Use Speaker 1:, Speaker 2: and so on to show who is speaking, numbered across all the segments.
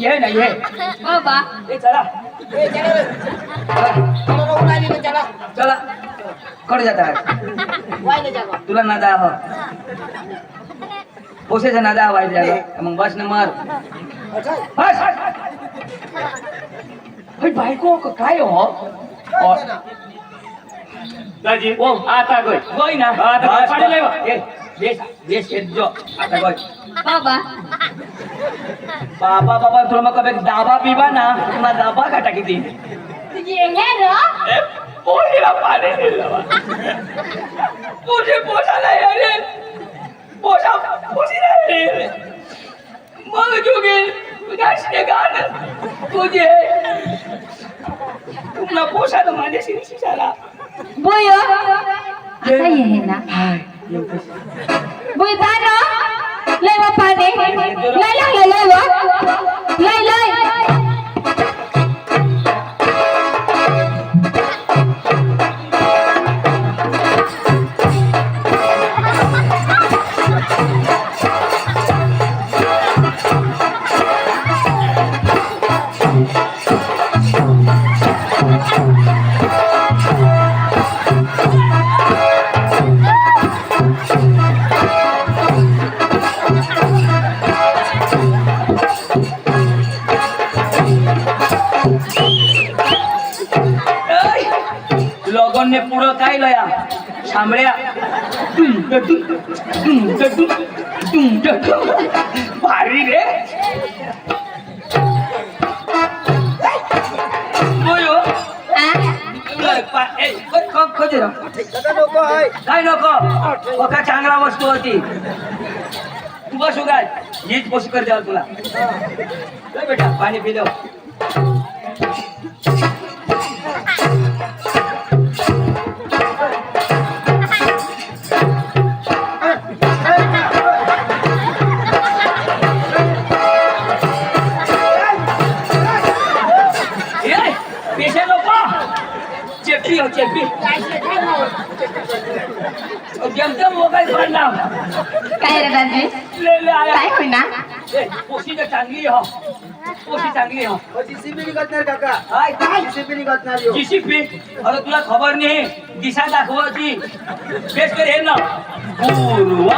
Speaker 1: ये ना ये
Speaker 2: बाबा
Speaker 1: ये चला
Speaker 3: चला
Speaker 1: चला कट जाता है तुला नादा हो पोसे से नादा वाईट जागा मग बस न मार बस भाई बायको काय हो और
Speaker 4: दाजी
Speaker 1: ओ
Speaker 4: आता गय
Speaker 1: गोई ना
Speaker 4: आता पाणी लय बा.
Speaker 1: ए बेस बेस येत जो आता गोई
Speaker 2: बाबा
Speaker 1: बाबा बाबा तुला मग कबे दाबा पिबा ना तुला दाबा का टाकी ती
Speaker 2: ये है रो
Speaker 1: ए पोहीला पाणी दिलं तुझे पोषा नाही अरे पोषा पोषी नाही रे मग जुगे तुझ्याशी गाणं तुझे तुला पोषा तर माझ्याशी निशाला
Speaker 2: बोयो आता ये है ना बोय दानो ले वो पानी ले वो ले
Speaker 1: लगन ने पुरो काय लया सांभळ्या भारी रे बोयो काय नको बघा चांगला वस्तू होती तू बसू काय हीच पोशी कर द्याल तुला चल बेटा पाणी पी दो चेपी जमजम मोबाईल पडला
Speaker 2: काय रे दादी
Speaker 1: ले ले आया
Speaker 2: काय होईना
Speaker 1: पोशी तर चांगली हो पोशी चांगली हो
Speaker 3: जीसीबी निघणार काका
Speaker 1: हाय
Speaker 3: जीसीबी निघणार यो
Speaker 1: जीसीपी अरे तुला खबर नाही दिशा दाखवायची बेस कर हे ना पूर्व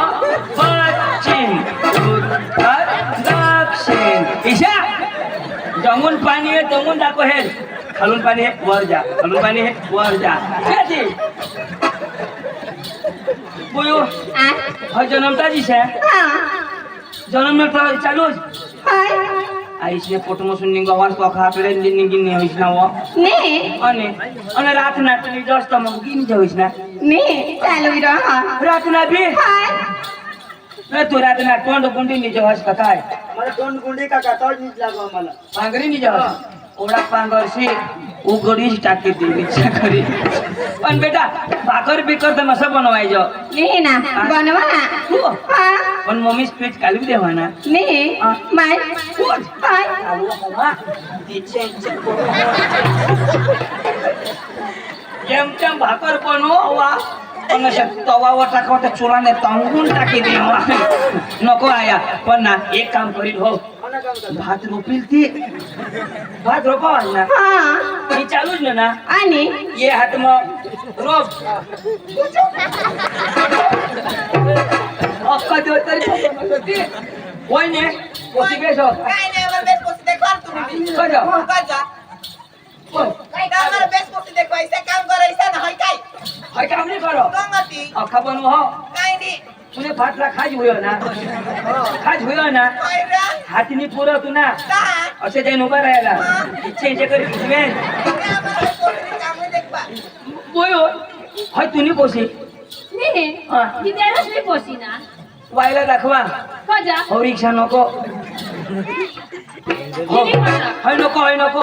Speaker 1: पश्चिम उत्तर दक्षिण ईशा जमून पाणी आहे तमून दाखव हे खालून पाणी आहे वर जा खालून पाणी आहे वर जा त्याची बोयो
Speaker 2: आ
Speaker 1: हा जन्मता दिशा जन्म में चालू
Speaker 2: हाय
Speaker 1: आईसने पोटमसून निघावा तो खाकडे निघीन नाही होईस ना व
Speaker 2: ने
Speaker 1: અને રાતના તું જસ્ત મગીન જોઈશ ના
Speaker 2: ने चालू रहा
Speaker 1: રાતના બી
Speaker 2: हाय
Speaker 1: એ તું રાતના ટોંડ ગુંડી ની જોઈશ કકાય
Speaker 3: मला दोन गुंडी काका तोच नीट लागो मला
Speaker 1: પાંગરી ની જોઈશ ઓડા પાંગરસી ઉગડીશ टाकी दे विचार કરી પણ બેટા ભાકર બીકર તો નસો બનાવાઈ જો
Speaker 2: ने ना बनवा हां
Speaker 1: પણ મમ્મી સ્પીચ કાલી દેવાના
Speaker 2: ने माय हाय
Speaker 1: આવો હમા ઈચ્છે જેમ તેમ ભાકર બનાવવા અને તવાवर टाकवा तर चुलाने तांगून टाकी देवा नको आया पण ना एक काम करील हो
Speaker 3: मला काम कर
Speaker 1: भात रोपील ती भात रोपावा ना
Speaker 2: हां
Speaker 1: ही चालूच ना
Speaker 2: आणि
Speaker 1: ये हात मग रोप अक्का देव तरी होय ने पोती बेसो
Speaker 5: काय नाही मला बेस्ट पोस्ट देखवाल तुम्ही
Speaker 1: कजा
Speaker 5: कजा काय काम मला बेस्ट पोस्ट देखवायचं काम करायचं ना हाय काय
Speaker 1: हाय काम नाही करो
Speaker 5: गंगती
Speaker 1: अक्का बनव हो
Speaker 5: काय नाही
Speaker 1: तुने भातला खाज होयो ना खाज होयो ना
Speaker 5: काय रे
Speaker 1: हातीने पुरव तू ना
Speaker 5: का
Speaker 1: असे जाईन उभा राहायला इच्छे करी तुझे
Speaker 5: मला पोस्ट काम देखवा
Speaker 1: बोयो हाय तुनी पोशी
Speaker 2: ने
Speaker 1: हा.
Speaker 2: ती त्यालाच मी पोसी ना
Speaker 1: वायला दाखवा
Speaker 2: कजा
Speaker 1: हो रिक्षा नको हो हाय नको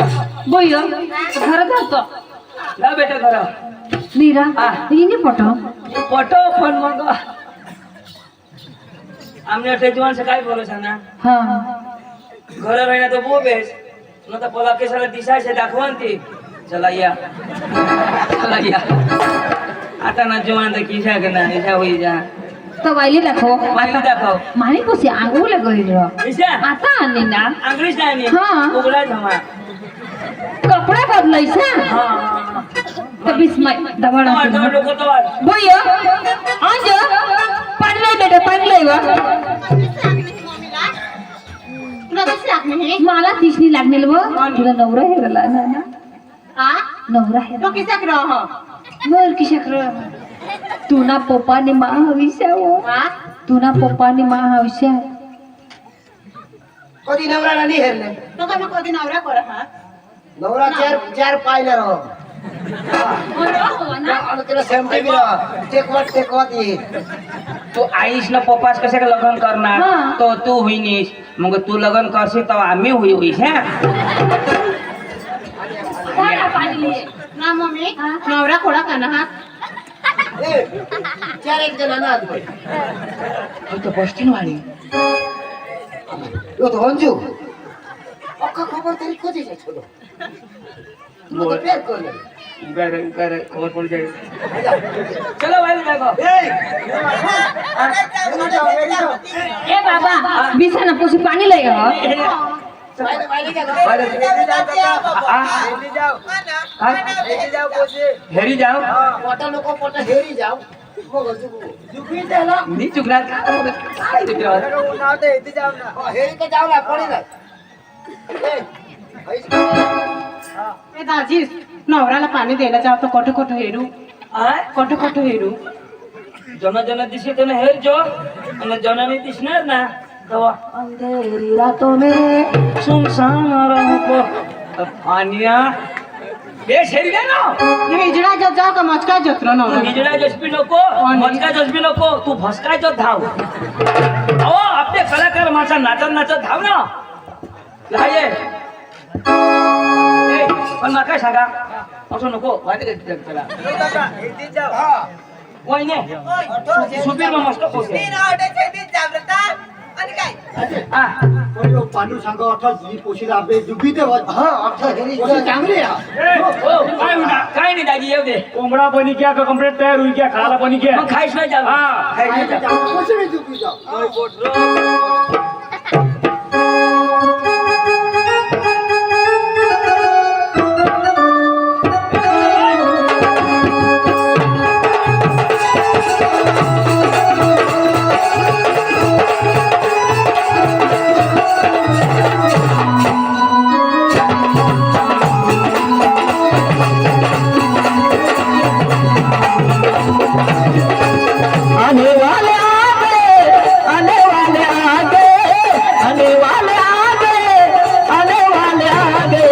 Speaker 2: बोयो घर जातो
Speaker 1: ला बेटा घर
Speaker 2: नीरा
Speaker 1: हा.
Speaker 2: हिने फोटो
Speaker 1: पटो पण मग आमने तेजवान से काय भरोसा ना
Speaker 2: हां
Speaker 1: घर राहिना तो बो बेस न तर पला केसाला दिसाय से दाखवान ती चला या आता ना जवान तर किशा के ना ऐसा होई जा
Speaker 2: तो वाइली दाखव
Speaker 1: वाहिली दाखव
Speaker 2: मारी पोसी आंगुले गइल
Speaker 1: ईशा
Speaker 2: आता आणि ना
Speaker 1: अंग्रेज नाही
Speaker 2: हा.
Speaker 1: उघडा जमा
Speaker 2: कपडा बदलायचा
Speaker 1: हा
Speaker 2: तर बिस्मय दबाण
Speaker 1: तवार लोक तवार
Speaker 2: बोय आज पाडलंय बेटा पाडलंय वा
Speaker 5: तुला कसं लागलं हे
Speaker 2: मला तिसरी लागेल व तुला नवरा हेरला ना ना
Speaker 5: हा
Speaker 2: नवरा हेरला
Speaker 5: तो किसा ग्रह
Speaker 2: बर की शक्र तू ना पप्पाने महाविषय
Speaker 5: हा
Speaker 2: तू ना पप्पाने महाविषय
Speaker 4: कधी नवरा नाही हेरले
Speaker 5: तो का मग कधी नवरा कर हा
Speaker 4: नवरा चार पाहिलं राव आणि त्याला सेमटे बी राव टेकवत ये
Speaker 1: तू आईस ना पप्पास कसे का लग्न करणार
Speaker 2: हा.
Speaker 1: तो तू होईनीस मग तू लग्न करशील तर आम्ही होईस हा
Speaker 5: ना मम्मी नवरा खोडा का ना हा
Speaker 4: ए, चार एक जण ना तो बसतील वाली यो तो अंजू अक्का खबर तरी कधी जाय छोडो तू तो प्यार कर ले
Speaker 1: खबर पड़ जाए चलो भाई देखो
Speaker 2: ए बाबा बिछाना पोसी पानी लय हो
Speaker 4: वाले का
Speaker 3: हेरी जाओ काका हेरी जाओ हेरी जाओ पोसे
Speaker 1: हेरी जाओ
Speaker 4: पोटा नको पोटा हेरी जाव मग जुकवी त्याला
Speaker 1: नहीं चुकणार काय ते तेव्हा?
Speaker 3: नाव ते हेरी जाओ ना
Speaker 4: हेरी का जावला पडी जाय ए
Speaker 5: ए दाजी नवऱ्याला पाणी द्यायला जाव तर कोठे कोठे हेरू
Speaker 1: आय?
Speaker 5: कोठे कोठे हेरू
Speaker 1: जन दिसे तो हेर जो आणि जन नाही दिसणार ना तेव्हा अंधेरी रातों में सुनसान राहों पानिया बेस हेरी दे ना
Speaker 5: हिजडा जत जाव का मचका जत्रो नवरा
Speaker 1: हिजडा जसबी नको मचका जसबी नको तू भसकाय जो धाव अहो आपले कलाकार माणसा नाचत धाव ना लाये ए पण नका सांगा असं नको वाटे चला
Speaker 3: काका हेरी जाओ
Speaker 4: हा
Speaker 1: वहिने सुबीर मग मस्त पोहोचले हा
Speaker 3: पांडू सांगा अठा जी पोशीला आपले जुबी ते
Speaker 4: हा अठा हेरी
Speaker 3: पोशी चांगली आहे
Speaker 1: काय नाही दाजी येऊ दे
Speaker 6: कोंबडा बनी क्या का कंप्लीट तयार हुई क्या खाला बनी क्या
Speaker 1: मग खायच नाही जाऊ
Speaker 6: हा.
Speaker 1: खायच नाही जाऊ
Speaker 3: पोशी नाही जुबी जाओ
Speaker 7: आने वाले आ गए आने वाले आ गए आने वाले आ गए आने वाले आ गए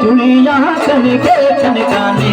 Speaker 7: चुड़िया तन के तनकाने